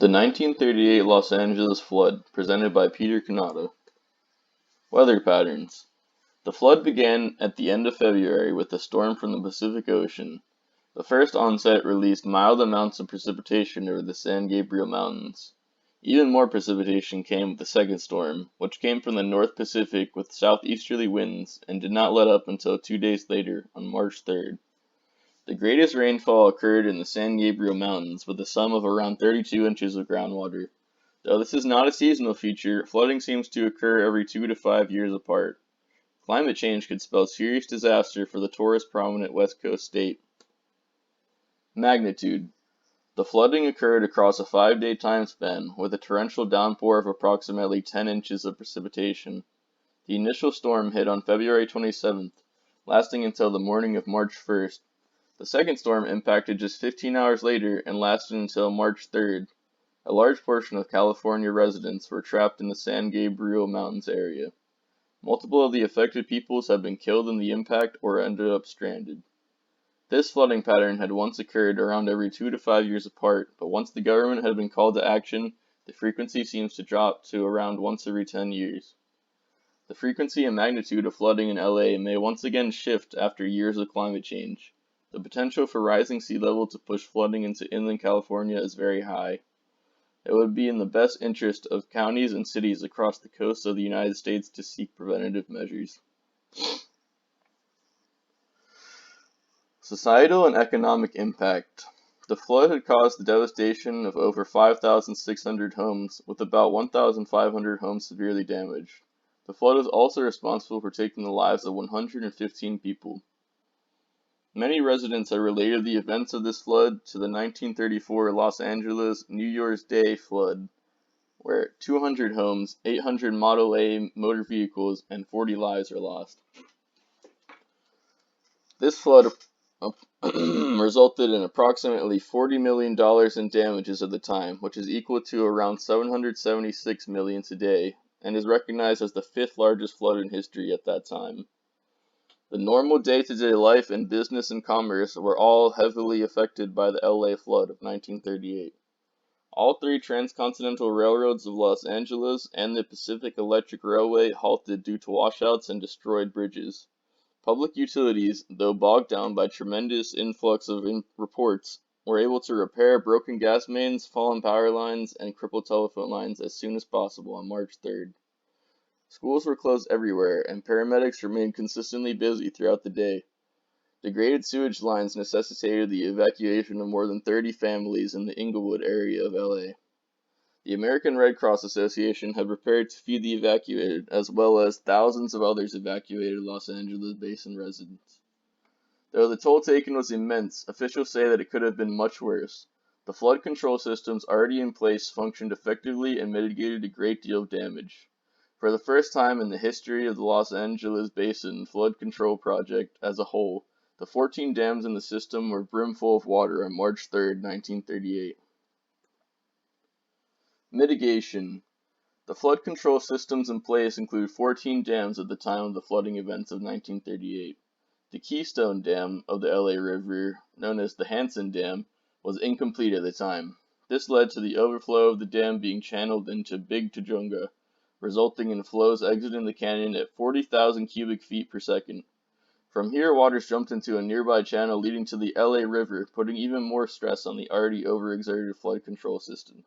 The 1938 Los Angeles flood, presented by Peter Canada. Weather patterns. The flood began at the end of February with a storm from the Pacific Ocean. The first onset released mild amounts of precipitation over the San Gabriel Mountains. Even more precipitation came with the second storm, which came from the North Pacific with southeasterly winds and did not let up until 2 days later, on March 3rd. The greatest rainfall occurred in the San Gabriel Mountains, with a sum of around 32 inches of groundwater. Though this is not a seasonal feature, flooding seems to occur every 2 to 5 years apart. Climate change could spell serious disaster for the tourist-prominent West Coast state. Magnitude. The flooding occurred across a 5-day time span, with a torrential downpour of approximately 10 inches of precipitation. The initial storm hit on February 27th, lasting until the morning of March 1st. The second storm impacted just 15 hours later and lasted until March 3rd. A large portion of California residents were trapped in the San Gabriel Mountains area. Multiple of the affected peoples have been killed in the impact or ended up stranded. This flooding pattern had once occurred around every 2 to 5 years apart, but once the government had been called to action, the frequency seems to drop to around once every 10 years. The frequency and magnitude of flooding in LA may once again shift after years of climate change. The potential for rising sea level to push flooding into inland California is very high. It would be in the best interest of counties and cities across the coast of the United States to seek preventative measures. Societal and economic impact. The flood had caused the devastation of over 5,600 homes, with about 1,500 homes severely damaged. The flood is also responsible for taking the lives of 115 people. Many residents have related the events of this flood to the 1934 Los Angeles New Year's Day flood, where 200 homes, 800 Model A motor vehicles, and 40 lives were lost. This flood resulted in approximately $40 million in damages at the time, which is equal to around $776 million today, and is recognized as the fifth largest flood in history at that time. The normal day-to-day life and business and commerce were all heavily affected by the LA flood of 1938. All three transcontinental railroads of Los Angeles and the Pacific Electric Railway halted due to washouts and destroyed bridges. Public utilities, though bogged down by tremendous influx of reports, were able to repair broken gas mains, fallen power lines, and crippled telephone lines as soon as possible on March 3rd. Schools were closed everywhere, and paramedics remained consistently busy throughout the day. Degraded sewage lines necessitated the evacuation of more than 30 families in the Inglewood area of LA. The American Red Cross Association had prepared to feed the evacuated, as well as thousands of others evacuated Los Angeles Basin residents. Though the toll taken was immense, officials say that it could have been much worse. The flood control systems already in place functioned effectively and mitigated a great deal of damage. For the first time in the history of the Los Angeles Basin Flood Control Project as a whole, the 14 dams in the system were brimful of water on March 3, 1938. Mitigation. The flood control systems in place include 14 dams at the time of the flooding events of 1938. The Keystone Dam of the LA River, known as the Hansen Dam, was incomplete at the time. This led to the overflow of the dam being channeled into Big Tujunga, resulting in flows exiting the canyon at 40,000 cubic feet per second. From here, waters jumped into a nearby channel leading to the LA River, putting even more stress on the already overexerted flood control systems.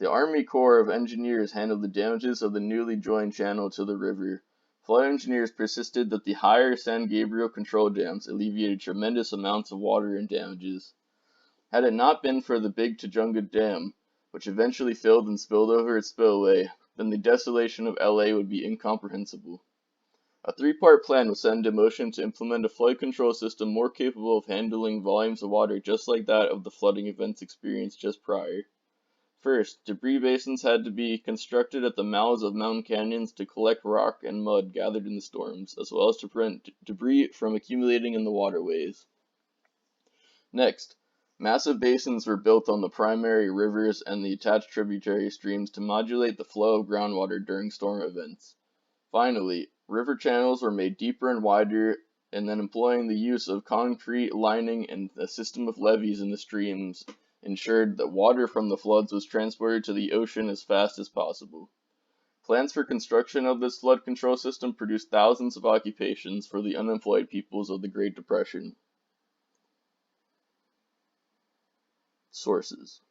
The Army Corps of Engineers handled the damages of the newly joined channel to the river. Flood engineers persisted that the higher San Gabriel control dams alleviated tremendous amounts of water and damages. Had it not been for the Big Tujunga Dam, which eventually filled and spilled over its spillway, then the desolation of LA would be incomprehensible. A three-part plan was set into motion to implement a flood control system more capable of handling volumes of water just like that of the flooding events experienced just prior. First, debris basins had to be constructed at the mouths of mountain canyons to collect rock and mud gathered in the storms, as well as to prevent debris from accumulating in the waterways. Next, massive basins were built on the primary rivers and the attached tributary streams to modulate the flow of groundwater during storm events. Finally, river channels were made deeper and wider, and then employing the use of concrete lining and a system of levees in the streams, ensured that water from the floods was transported to the ocean as fast as possible. Plans for construction of this flood control system produced thousands of occupations for the unemployed peoples of the Great Depression. Sources: